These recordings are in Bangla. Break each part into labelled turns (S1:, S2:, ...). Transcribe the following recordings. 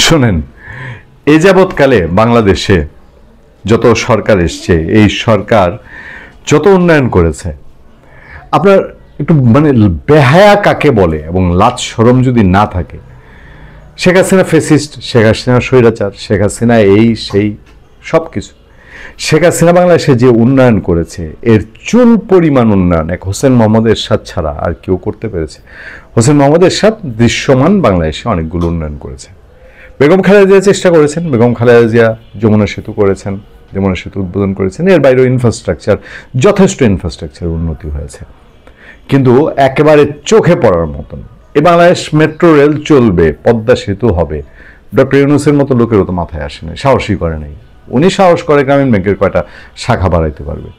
S1: শোনেন, এ যাবৎকালে বাংলাদেশে যত সরকার এসছে, এই সরকার যত উন্নয়ন করেছে, আপনার একটু মানে বেহায়া কাকে বলে এবং লাজ শরম যদি না থাকে, শেখ হাসিনা ফেসিস্ট, শেখ হাসিনা স্বৈরাচার, শেখ হাসিনা এই সেই সব কিছু। শেখ হাসিনা বাংলাদেশে যে উন্নয়ন করেছে এর চুল পরিমাণ উন্নয়ন এক হোসেন মোহাম্মদ এরশাদ ছাড়া আর কেউ করতে পেরেছে। হোসেন মোহাম্মদ এরশাদ দৃশ্যমান বাংলাদেশে অনেকগুলো উন্নয়ন করেছে। বেগম খালেদা জিয়া চেষ্টা করেছেন, বেগম খালেদা জিয়া যমুনা সেতু করেছেন, যমুনা সেতু উদ্বোধন করেছেন। এর বাইরেও ইনফ্রাস্ট্রাকচার, যথেষ্ট ইনফ্রাস্ট্রাকচার উন্নতি হয়েছে, কিন্তু একেবারে চোখে পড়ার মতন। এ বাংলাদেশ মেট্রো রেল চলবে, পদ্মা সেতু হবে, ডক্টর ইউনূসের মতো লোকেরও তো মাথায় আসে নাই, সাহসই করে নাই। উনি সাহস করে গ্রামীণ ব্যাংকের কয়টা শাখা বাড়াইতে পারবে।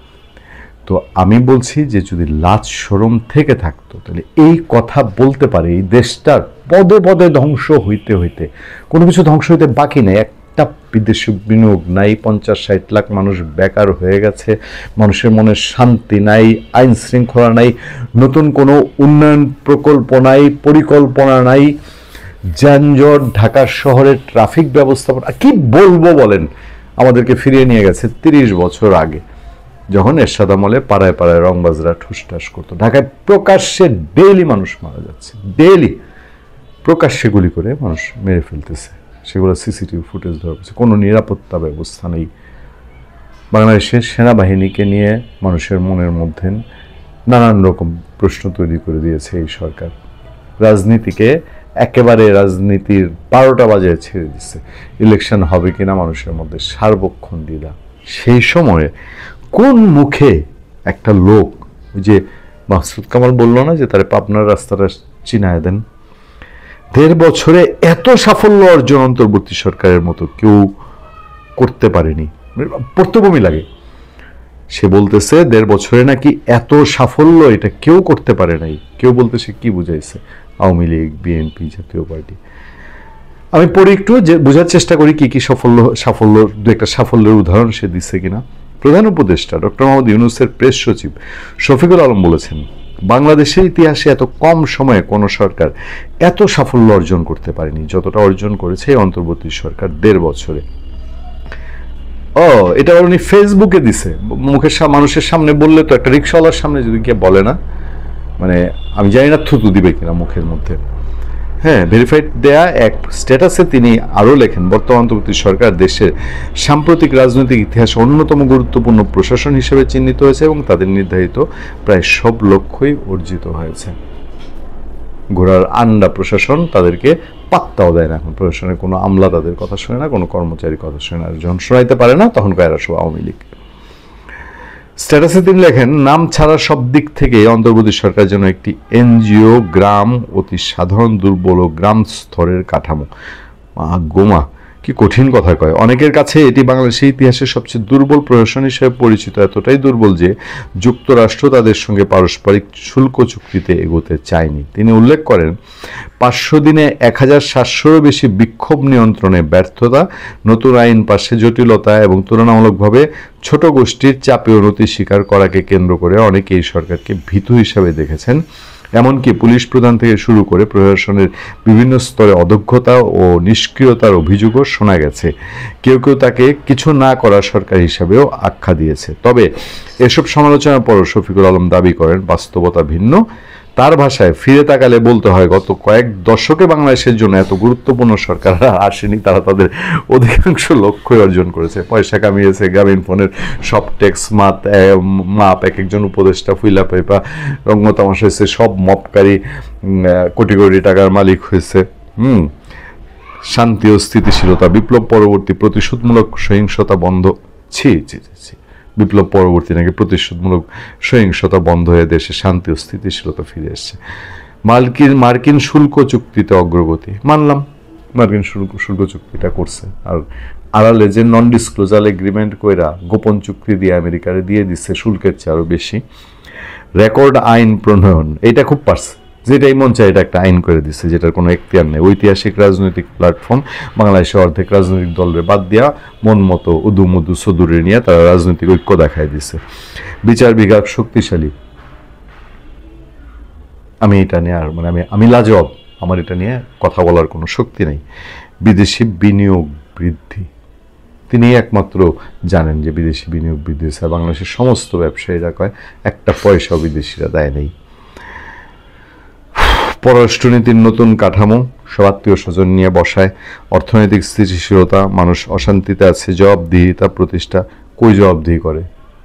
S1: তো আমি বলছি যে যদি লাজ শরম থেকে থাকতো তাহলে এই কথা বলতে পারে। এই দেশটার পদে পদে ধ্বংস হইতে হইতে কোনো কিছু ধ্বংস হইতে বাকি নেই। একটা বিদেশি বিনিয়োগ নাই, 50-60 লাখ মানুষ বেকার হয়ে গেছে, মানুষের মনে শান্তি নাই, আইন শৃঙ্খলা নাই, নতুন কোনো উন্নয়ন প্রকল্প নাই, পরিকল্পনা নাই, যানজট, ঢাকা শহরের ট্রাফিক ব্যবস্থাপনা কি বলবো বলেন। আমাদেরকে ফিরিয়ে নিয়ে গেছে 30 বছর আগে, যখন এরশাদ আমলে পাড়ায় পাড়ায় রংবাজরা ঠুসঠাস করতো। ঢাকায় প্রকাশ্যে ডেইলি মানুষ মারা যাচ্ছে, ডেইলি প্রকাশ্যে গুলি করে মানুষ মেরে ফেলতেছে, সেগুলো সিসিটিভি ফুটেজ ধরা পড়ছে। কোনো নিরাপত্তা ব্যবস্থা নেই। বাংলাদেশের সেনাবাহিনীকে নিয়ে মানুষের মনের মধ্যে নানান রকম প্রশ্ন তৈরি করে দিয়েছে এই সরকার। রাজনীতিকে একেবারে রাজনীতির 12টা বাজায় ছেড়ে দিচ্ছে। ইলেকশন হবে কিনা মানুষের মধ্যে সার্বক্ষণ দ্বিধা। সেই সময়ে কোন মুখে একটা লোক, ওই যে মাহসুদ কামাল বললো না যে তার পাবনার রাস্তাটা চিনায় দেন, 1.5 বছরে এত সাফল্য অর্জন অন্তর্বর্তী সরকারের মতো কেউ করতে পারেনি। পড়তে লাগে। সে বলতেছে 1.5 বছরে নাকি এত সাফল্য এটা কেউ করতে পারে নাই। কেউ বলতে সে কি বুঝাইছে? আওয়ামী লীগ, বিএনপি, জাতীয় পার্টি। আমি পড়ি একটু, যে বোঝার চেষ্টা করি কি কি সাফল্য দু একটা সাফল্যের উদাহরণ সে দিচ্ছে কিনা। প্রধান উপদেষ্টা ডক্টর মোহাম্মদ ইউনূসের প্রেস সচিব শফিকুল আলম বলেছেন, বাংলাদেশের ইতিহাসে এত কম সময়ে কোনো সরকার এত সাফল্য অর্জন করতে পারেনি যতটা অর্জন করেছে অন্তর্বর্তী সরকার 1.5 বছরে। এটা উনি ফেসবুকে দিছে, মুখের মানুষের সামনে বললে তো, একটা রিক্সাওয়ালার সামনে যদি কে বলে না, মানে আমি জানি না থুতু দিবে কিনা মুখের মধ্যে। হ্যাঁ, ভেরিফাইড দেয়া এক স্ট্যাটাসে তিনি আরও লেখেন, বর্তমান অন্তর্বর্তী সরকার দেশের সাম্প্রতিক রাজনৈতিক ইতিহাসে অন্যতম গুরুত্বপূর্ণ প্রশাসন হিসেবে চিহ্নিত হয়েছে এবং তাদের নির্ধারিত প্রায় সব লক্ষ্যই অর্জিত হয়েছে। ঘোড়ার আন্ডা প্রশাসন তাদেরকে পাত্তাও দেয় না। এখন প্রশাসনের কোনো আমলা তাদের কথা শোনে না, কোনো কর্মচারী কথা শোনে না। যখন শোনাইতে পারে না তখন এরা সব আওয়ামী লীগ। স্ট্যাটাসে তিনি লেখেন, নাম ছাড়া সব দিক থেকে অন্তর্বর্তী সরকার যেন একটি এনজিও, গ্রাম, অতি সাধারণ দুর্বল ও গ্রাম স্তরের কাঠামো। গোমা কি কঠিন কথা কয়। অনেকের কাছে এটি বাংলাদেশের ইতিহাসের সবচেয়ে দুর্বল প্রশাসন হিসেবে পরিচিত। এতটাই দুর্বল যে যুক্তরাষ্ট্র তাদের সঙ্গে পারস্পরিক শুল্ক চুক্তিতে এগোতে চায়নি। তিনি উল্লেখ করেন, 500 দিনে 1700-এরও বেশি বিক্ষোভ নিয়ন্ত্রণে ব্যর্থতা, নতুন আইন পাশে জটিলতা এবং তুলনামূলকভাবে ছোট গোষ্ঠীর চাপে উন্নতি স্বীকার করাকে কেন্দ্র করে অনেকে এই সরকারকে ভীতু হিসাবে দেখেছেন। এমনকি পুলিশ প্রধান থেকে শুরু করে প্রশাসনের বিভিন্ন স্তরে অদক্ষতা ও নিষ্ক্রিয়তার অভিযোগও শোনা গেছে। কেউ কেউ তাকে কিছু না করা সরকার হিসাবেও আখ্যা দিয়েছে। তবে এসব সমালোচনার পরও শফিকুল আলম দাবি করেন, বাস্তবতা ভিন্ন। তার ভাষায়, ফিরে তাকালে বলতে হয় গত কয়েক দশকে বাংলাদেশের জন্য এত গুরুত্বপূর্ণ সরকার আসেনি। তারা তাদের অধিকাংশ লক্ষ্যই অর্জন করেছে। পয়সা কামিয়েছে, গ্রামীণ ফোনের সব ট্যাক্স মাপ, এক একজন উপদেষ্টা ফুইলা পেপা রঙ্গতামাশা হয়েছে, সব মপকারী কোটি কোটি টাকার মালিক হয়েছে। শান্তি ও স্থিতিশীলতা, বিপ্লব পরবর্তী প্রতিশোধমূলক সহিংসতা বন্ধ। ছি। বিপ্লব পরবর্তী নাকি প্রতিশোধমূলক সহিংসতা বন্ধ হয়ে দেশে শান্তি ও স্থিতিশীলতা ফিরে এসছে। মার্কিন শুল্ক চুক্তিতে অগ্রগতি, মানলাম মার্কিন শুল্ক চুক্তিটা করছে, আর আড়ালে যে নন ডিসক্লোজার এগ্রিমেন্ট কইরা গোপন চুক্তি দিয়ে আমেরিকারে দিয়ে দিচ্ছে শুল্কের চেয়ে আরও বেশি। রেকর্ড আইন প্রণয়ন, এটা খুব পারছে, যেটাই মন চায় এটা একটা আইন করে দিচ্ছে, যেটার কোনো এখতিয়ার নেই। ঐতিহাসিক রাজনৈতিক প্ল্যাটফর্ম, বাংলাদেশে অর্ধেক রাজনৈতিক দলের বাদ দিয়া মন মতো উদুমুদু সদুরে নিয়ে তারা রাজনৈতিক ঐক্য দেখায় দিচ্ছে। বিচার বিভাগ শক্তিশালী, আমি এটা নিয়ে আর আমি লাজবাব, আমার এটা নিয়ে কথা বলার কোনো শক্তি নেই। বিদেশি বিনিয়োগ বৃদ্ধি। তিনি একমাত্র জানেন যে বিদেশি বিনিয়োগ বৃদ্ধি হয়েছে। বাংলাদেশের সমস্ত ব্যবসায়ীরা কয় একটা পয়সাও বিদেশিরা দেয় নেই। পররাষ্ট্রনীতির নতুন কাঠামো, সব আত্মীয় স্বজন নিয়ে বসায়, অর্থনৈতিক স্থিতিশীলতা, মানুষ অশান্তিতে আছে, জবাবদিহিতা প্রতিষ্ঠা। কই জবাবদিহি করে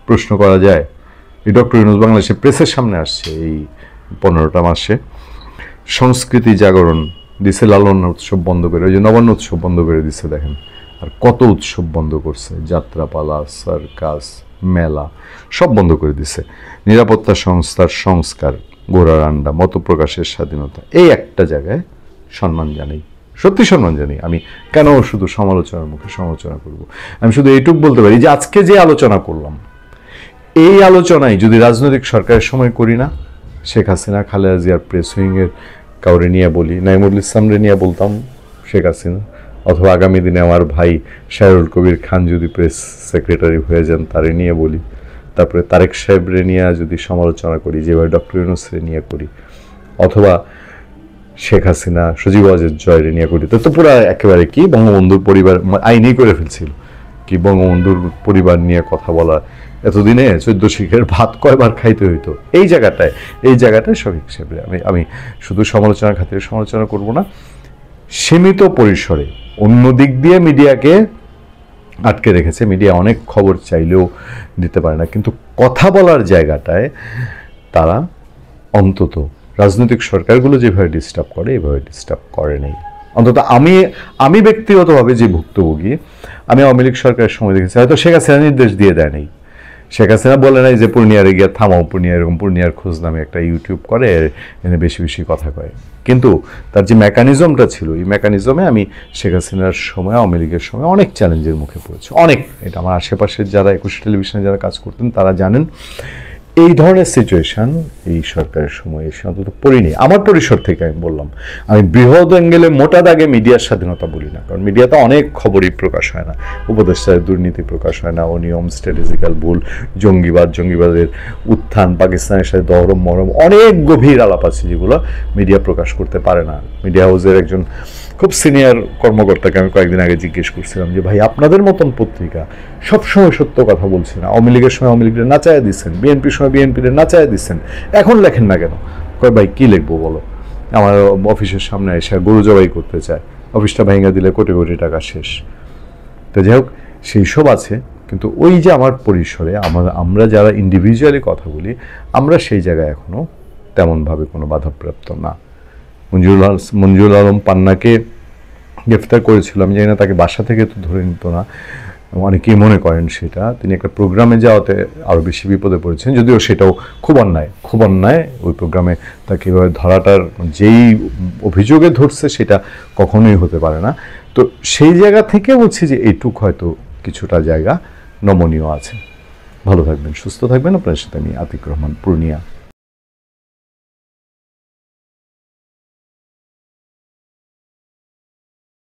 S1: প্রশ্ন করা যায়? এই ডক্টর ইউনূস বাংলাদেশের প্রেসের সামনে আসছে এই 15টা মাসে। সংস্কৃতি জাগরণ দিছে, লালন উৎসব বন্ধ করে, ওই যে নবান্ন উৎসব বন্ধ করে দিচ্ছে দেখেন। আর কত উৎসব বন্ধ করছে, যাত্রাপালা, সার্কাস, মেলা সব বন্ধ করে দিছে। নিরাপত্তা সংস্থার সংস্কার, ঘোড়ার আন্ডা, মত প্রকাশের স্বাধীনতা, এই একটা জায়গায় সম্মান জানাই, সত্যি সম্মান জানি। আমি কেন শুধু সমালোচনার মুখে সমালোচনা করব? আমি শুধু এইটুক বলতে পারি যে আজকে যে আলোচনা করলাম, এই আলোচনায় যদি রাজনৈতিক সরকারের সময় করি না, শেখ হাসিনা, খালেদা জিয়ার প্রেস উইংয়ের কাউরে নিয়ে বলি, নাইমুল ইসলামরে নিয়ে বলতাম শেখ হাসিনা, অথবা আগামী দিনে আমার ভাই শাহরুল কবির খান যদি প্রেস সেক্রেটারি হয়ে যান তারে নিয়ে বলি, তারপরে তারেক সাহেবরে নিয়ে যদি সমালোচনা করি যেভাবে ডক্টর ইউনূসরে নিয়ে করি, অথবা শেখ হাসিনা, সজীব ওয়াজেদ জয়রে নিয়ে করি, তো পুরো একেবারে কি বঙ্গবন্ধুর পরিবার আইনেই করে ফেলছিল কি বঙ্গবন্ধুর পরিবার নিয়ে কথা বলা। এতদিনে 14 শিখের ভাত কয়বার খাইতে হইতো। এই জায়গাটায় শফিক সাহেবের আমি শুধু সমালোচনার খাতিরে সমালোচনা করব না, সীমিত পরিসরে অন্য দিক দিয়ে মিডিয়াকে আটকে রেখেছে। মিডিয়া অনেক খবর চাইলেও দিতে পারে না, কিন্তু কথা বলার জায়গাটায় তারা অন্তত রাজনৈতিক সরকারগুলো যেভাবে ডিস্টার্ব করে এভাবে ডিস্টার্ব করে নেই। অন্তত আমি ব্যক্তিগতভাবে যে ভুক্তভোগী, আমি আওয়ামী লীগ সরকারের সময় দেখেছি, হয়তো শেখ হাসিনা নির্দেশ দিয়ে দেয় নাই, শেখ হাসিনা বলে নাই যে পূর্ণিয়ারে গিয়ে থামাও, এরকম পূর্ণিয়ার খোঁজ নামে একটা ইউটিউব করে এনে বেশি বেশি কথা কয়, কিন্তু তার যে মেকানিজমটা ছিল, এই মেকানিজমে আমি শেখ হাসিনার সময়, আওয়ামী লীগের সময় অনেক চ্যালেঞ্জের মুখে পড়েছি, অনেক। এটা আমার আশেপাশের যারা একুশে টেলিভিশনে যারা কাজ করতেন তারা জানেন। এই ধরনের সিচুয়েশন এই সরকারের সময় এসে অন্তত পড়িনি। আমার পরিসর থেকে আমি বললাম, আমি বৃহৎ অ্যাঙ্গেলে মোটা দাগে মিডিয়ার স্বাধীনতা বলি না, কারণ মিডিয়াতে অনেক খবরই প্রকাশ হয় না, উপদেষ্টাদের দুর্নীতি প্রকাশ হয় না, অনিয়ম, স্ট্র্যাটেজিক্যাল ভুল, জঙ্গিবাদের উত্থান, পাকিস্তানের সাথে দহরম মহরম, অনেক গভীর আলাপ আছে যেগুলো মিডিয়া প্রকাশ করতে পারে না। মিডিয়া হাউসের একজন খুব সিনিয়র কর্মকর্তাকে আমি কয়েকদিন আগে জিজ্ঞেস করছিলাম যে ভাই, আপনাদের মতন পত্রিকা সবসময় সত্য কথা বলছে না, আওয়ামী লীগের সময় আওয়ামী লীগের নাচায় দিচ্ছেন, বিএনপির সময় বিএনপির নাচায় দিচ্ছেন, এখন লেখেন না কেন? কয় ভাই কী লিখবো বলো, আমার অফিসের সামনে এসে গরু জবাই করতে চায়, অফিসটা ভেঙে দিলে কোটি কোটি টাকা শেষ। তো যাই হোক, সেই সব আছে, কিন্তু ওই যে আমার পরিসরে আমরা যারা ইন্ডিভিজুয়ালি কথা বলি, আমরা সেই জায়গায় এখনও তেমনভাবে কোনো বাধাপ্রাপ্ত না। মঞ্জুরুল আলম পান্নাকে গ্রেফতার করেছিল, আমি জানি না তাকে বাসা থেকে তো ধরে নিত না, অনেকেই মনে করেন সেটা তিনি একটা প্রোগ্রামে যাওয়াতে আরও বেশি বিপদে পড়েছেন, যদিও সেটাও খুব অন্যায়। ওই প্রোগ্রামে তাকে এভাবে ধরাটার যেই অভিযোগে ধরছে সেটা কখনোই হতে পারে না। তো সেই জায়গা থেকে বলছি যে এইটুক হয়তো কিছুটা জায়গা নমনীয় আছে। ভালো থাকবেন, সুস্থ থাকবেন। আপনার সাথে আমি আতিক রহমান, পূর্ণিয়া।